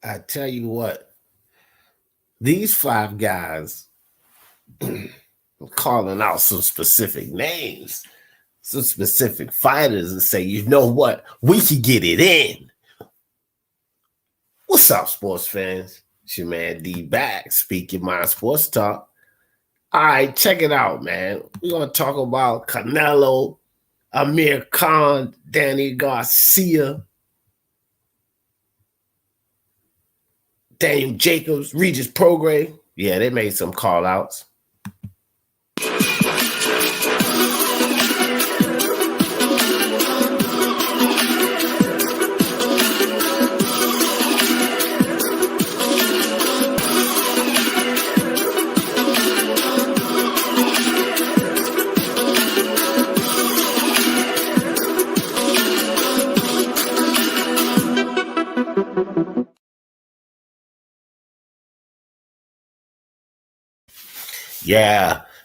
I tell you what, these five guys calling out some specific names, some specific fighters, and say, you know what, we can get it in. What's up, sports fans? It's your man D back, Speak Your Mind Sports Talk. All right, check it out, man. We're going to talk about Canelo, Amir Khan, Danny Garcia, Daniel Jacobs, Regis Prograis. Yeah, they made some call-outs.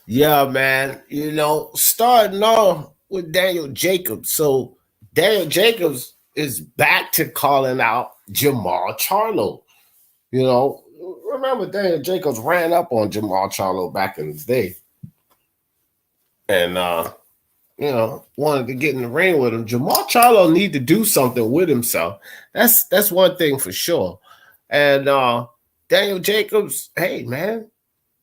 Yeah, man. You know, starting off with Daniel Jacobs. So Daniel Jacobs is back to calling out Jermall Charlo. You know, remember Daniel Jacobs ran up on Jermall Charlo back in the day. And wanted to get in the ring with him. Jermall Charlo need to do something with himself. That's one thing for sure. And Daniel Jacobs, hey man,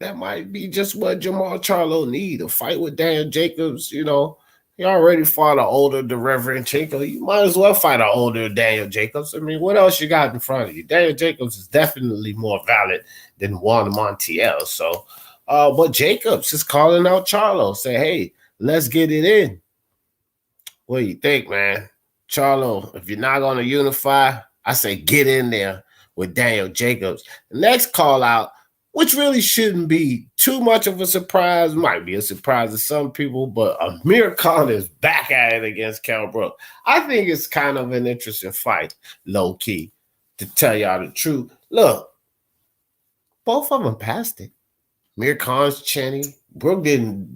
that might be just what Jermall Charlo need, a fight with Daniel Jacobs. You know, he already fought an older Derevyanchenko. You might as well fight an older Daniel Jacobs. I mean, what else you got in front of you? Daniel Jacobs is definitely more valid than Juan Montiel. So, but Jacobs is calling out Charlo, say, hey, let's get it in. What do you think, man? Charlo, if you're not going to unify, I say get in there with Daniel Jacobs. The next call out, which really shouldn't be too much of a surprise, might be a surprise to some people, but Amir Khan is back at it against Kell Brook. I think it's kind of an interesting fight, low-key, to tell y'all the truth. Look, both of them passed it. Amir Khan's chinny. Brook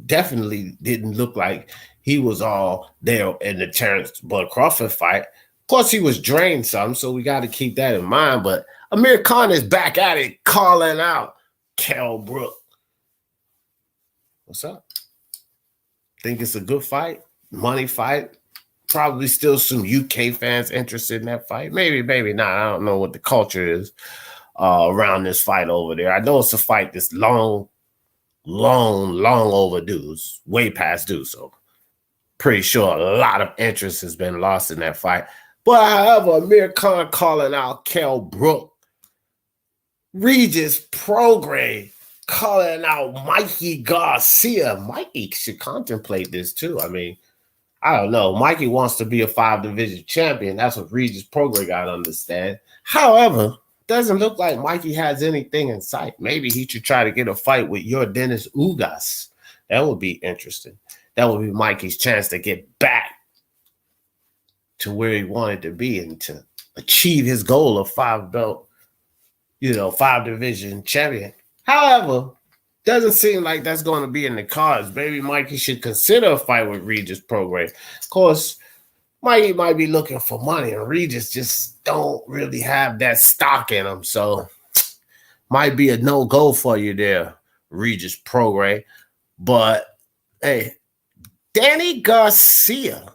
definitely didn't look like he was all there in the Terrence Bud Crawford fight. Of course, he was drained some, so we got to keep that in mind. But Amir Khan is back at it, calling out Kell Brook. What's up? Think it's a good fight? Money fight? Probably still some UK fans interested in that fight. Maybe not. I don't know what the culture is around this fight over there. I know it's a fight that's long overdue. It's way past due, so pretty sure a lot of interest has been lost in that fight. But however, Amir Khan calling out Kell Brook. Regis Prograis calling out Mikey Garcia. Mikey should contemplate this too. I mean, I don't know. Mikey wants to be a 5-division champion. That's what Regis Prograis got to understand. However, doesn't look like Mikey has anything in sight. Maybe he should try to get a fight with your Dennis Ugas. That would be interesting. That would be Mikey's chance to get back to where he wanted to be and to achieve his goal of 5-division champion. However, doesn't seem like that's going to be in the cards. Maybe Mikey should consider a fight with Regis Prograis. Of course, Mikey might be looking for money, and Regis just don't really have that stock in him. So, might be a no-go for you there, Regis Prograis. But, hey, Danny Garcia.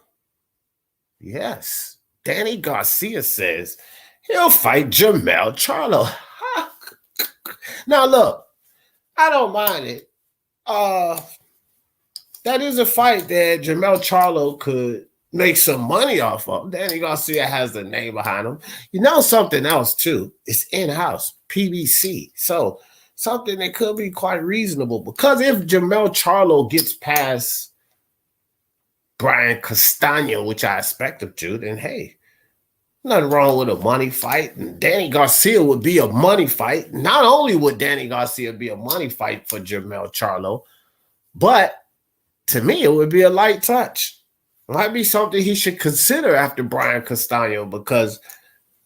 Yes, Danny Garcia says he'll fight Jermell Charlo. Now, look, I don't mind it. That is a fight that Jermell Charlo could make some money off of. Danny Garcia has the name behind him. You know something else, too? It's in-house, PBC. So something that could be quite reasonable. Because if Jermell Charlo gets past Brian Castano, which I expect him to, then hey, nothing wrong with a money fight. And Danny Garcia would be a money fight. Not only would Danny Garcia be a money fight for Jermell Charlo, but to me, it would be a light touch. Might be something he should consider after Brian Castano because,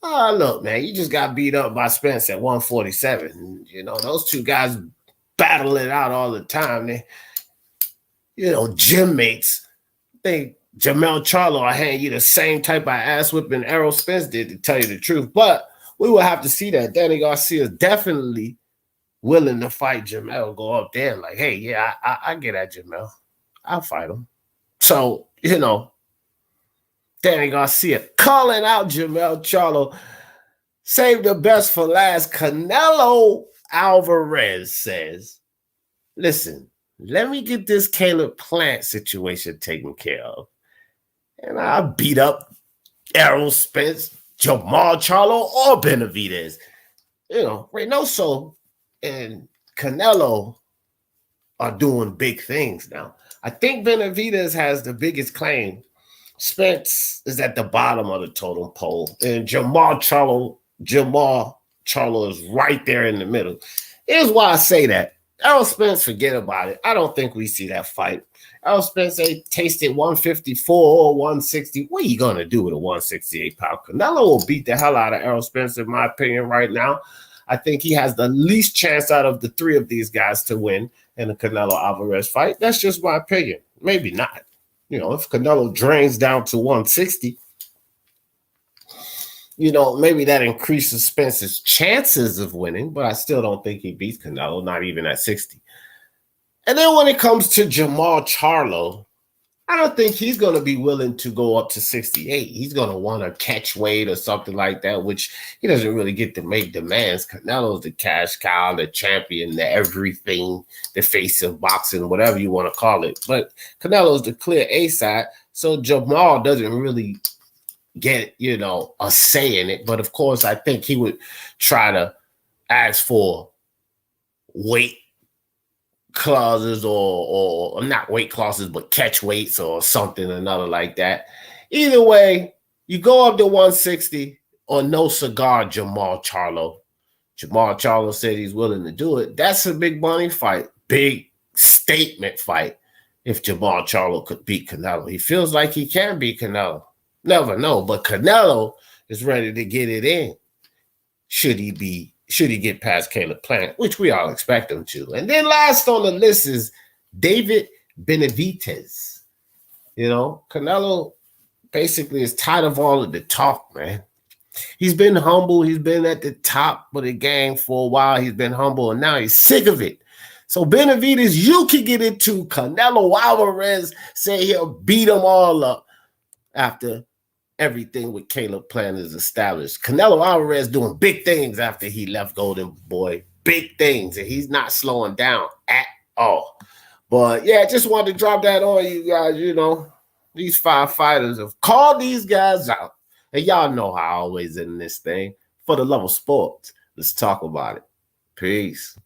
look, man, you just got beat up by Spence at 147. You know, those two guys battle it out all the time. They, gym mates. I think Jermell Charlo will hand you the same type of ass whipping Errol Spence did, to tell you the truth. But we will have to see that. Danny Garcia is definitely willing to fight Jermell, go up there like, hey, yeah, I get at Jermell. I'll fight him. So, you know, Danny Garcia calling out Jermell Charlo. Save the best for last. Canelo Alvarez says, listen, let me get this Caleb Plant situation taken care of. And I'll beat up Errol, Spence, Jermall, Charlo, or Benavidez. You know, Reynoso and Canelo are doing big things now. I think Benavidez has the biggest claim. Spence is at the bottom of the totem pole. And Jermall Charlo is right there in the middle. Here's why I say that. Errol Spence, forget about it. I don't think we see that fight. Errol Spence tasted 154 or 160. What are you going to do with a 168-pound? Canelo will beat the hell out of Errol Spence, in my opinion, right now. I think he has the least chance out of the three of these guys to win in the Canelo-Alvarez fight. That's just my opinion. Maybe not. You know, if Canelo drains down to 160, you know, maybe that increases Spence's chances of winning, but I still don't think he beats Canelo, not even at 60. And then when it comes to Jermall Charlo, I don't think he's going to be willing to go up to 68. He's going to want to catch weight or something like that, which he doesn't really get to make demands. Canelo's the cash cow, the champion, the everything, the face of boxing, whatever you want to call it. But Canelo's the clear A side, so Jermall doesn't really get, you know, a say in it. But of course, I think he would try to ask for weight clauses or not weight clauses, but catch weights or something another like that. Either way, you go up to 160 or no cigar Jermall Charlo. Jermall Charlo said he's willing to do it. That's a big money fight, big statement fight. If Jermall Charlo could beat Canelo, he feels like he can beat Canelo. Never know, but Canelo is ready to get it in. Should he get past Caleb Plant, which we all expect him to. And then last on the list is David Benavidez. You know, Canelo basically is tired of all of the talk, man. He's been humble. He's been at the top of the game for a while. He's been humble, and now he's sick of it. So Benavidez, you can get into Canelo Alvarez, say he'll beat them all up after everything with Caleb Plant is established. Canelo Alvarez doing big things after he left Golden Boy. Big things, and he's not slowing down at all. But yeah, just wanted to drop that on you guys. You know, these 5 fighters have called these guys out. And y'all know how I always in this thing. For the love of sports, let's talk about it. Peace.